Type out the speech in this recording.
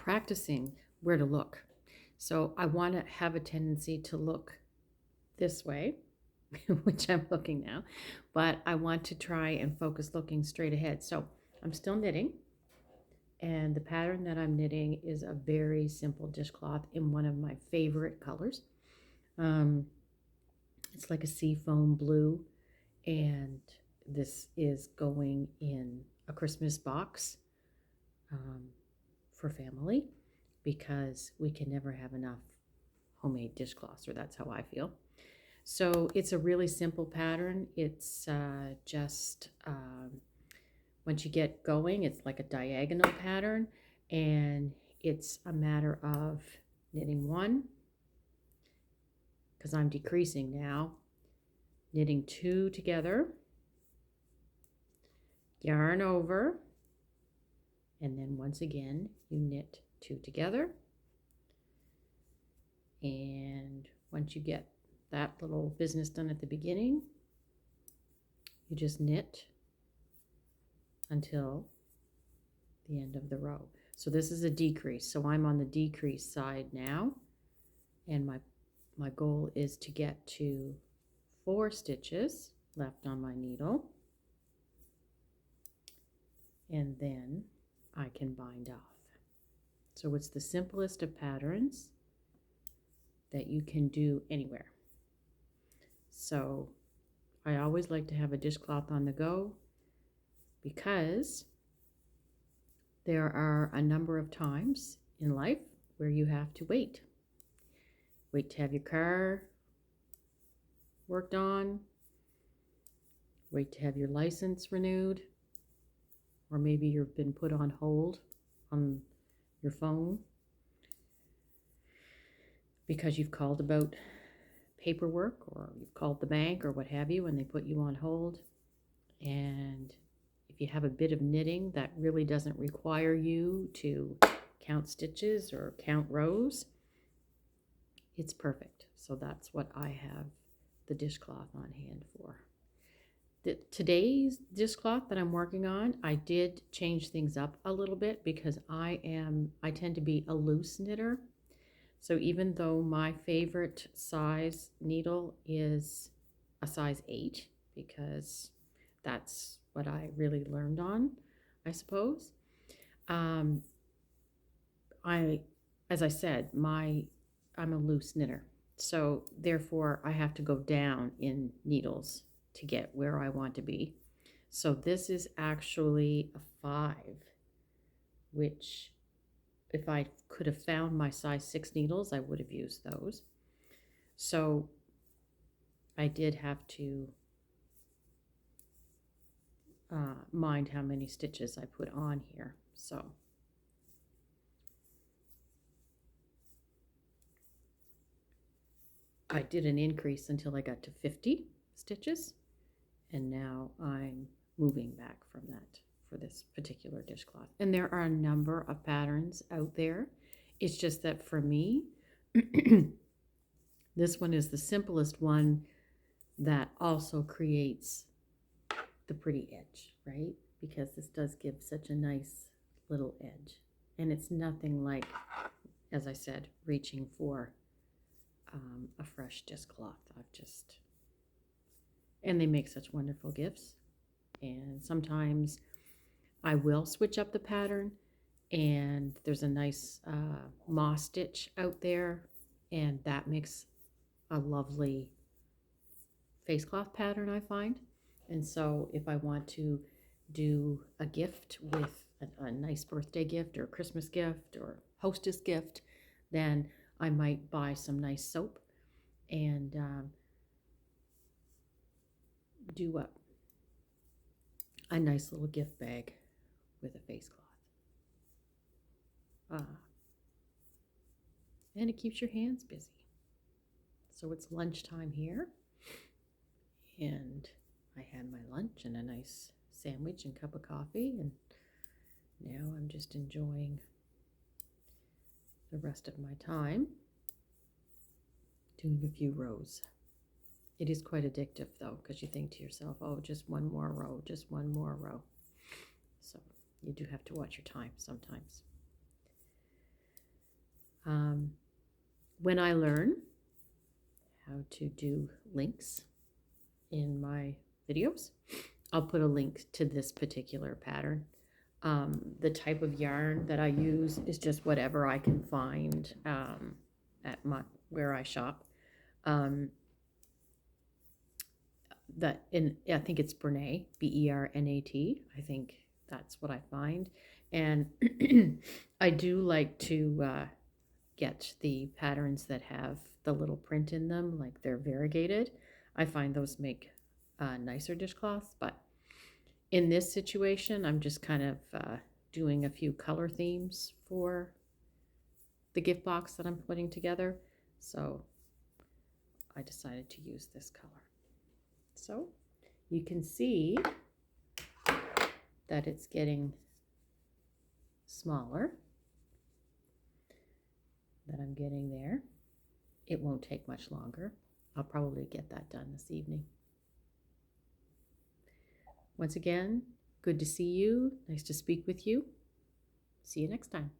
practicing where to look. So I want to have a tendency to look this way, which I'm looking now, but I want to try and focus looking straight ahead. So I'm still knitting, and the pattern that I'm knitting is a very simple dishcloth in one of my favorite colors. Um, it's like a seafoam blue, and this is going in a Christmas box um, for family because we can never have enough homemade dishcloths, or that's how I feel. So it's a really simple pattern. It's just once you get going, it's like a diagonal pattern, and it's a matter of knitting one, because I'm decreasing now, knitting two together, yarn over, and then once again you knit two together. And once you get that little business done at the beginning, you just knit until the end of the row. So this is a decrease. So I'm on the decrease side now, and my goal is to get to 4 stitches left on my needle, and then I can bind off. So it's the simplest of patterns that you can do anywhere. So I always like to have a dishcloth on the go, because there are a number of times in life where you have to wait. Wait to have your car worked on, wait to have your license renewed, or maybe you've been put on hold on your phone because you've called about paperwork, or you've called the bank or what have you, and they put you on hold. And if you have a bit of knitting that really doesn't require you to count stitches or count rows, it's perfect. So that's what I have the dishcloth on hand for. Today's dishcloth that I'm working on, I did change things up a little bit because I tend to be a loose knitter. So even though my favorite size needle is a size 8, because that's what I really learned on, I suppose. As I said, I'm a loose knitter. So therefore I have to go down in needles to get where I want to be. So this is actually a 5, which if I could have found my size 6 needles, I would have used those. So I did have to mind how many stitches I put on here. So I did an increase until I got to 50 stitches, and now I'm moving back from that for this particular dishcloth. And there are a number of patterns out there. It's just that for me, this one is the simplest one that also creates the pretty edge, right? Because this does give such a nice little edge. And it's nothing like, as I said, reaching for a fresh dishcloth. And they make such wonderful gifts. And sometimes I will switch up the pattern, and there's a nice moss stitch out there, and that makes a lovely face cloth pattern, I find. And so if I want to do a gift with a nice birthday gift or Christmas gift or hostess gift, then I might buy some nice soap and do a nice little gift bag with a face cloth. And it keeps your hands busy. So it's lunchtime here, and I had my lunch and a nice sandwich and cup of coffee, and now I'm just enjoying the rest of my time doing a few rows. It is quite addictive though, because you think to yourself, oh, just one more row, just one more row. So you do have to watch your time sometimes. When I learn how to do links in my videos, I'll put a link to this particular pattern. The type of yarn that I use is just whatever I can find at where I shop. I think it's Bernat, Bernat. I think that's what I find, and I do like to get the patterns that have the little print in them, like they're variegated. I find those make nicer dishcloths, but in this situation, I'm just kind of doing a few color themes for the gift box that I'm putting together. So I decided to use this color. So you can see that it's getting smaller, that I'm getting there. It won't take much longer. I'll probably get that done this evening. Once again, good to see you. Nice to speak with you. See you next time.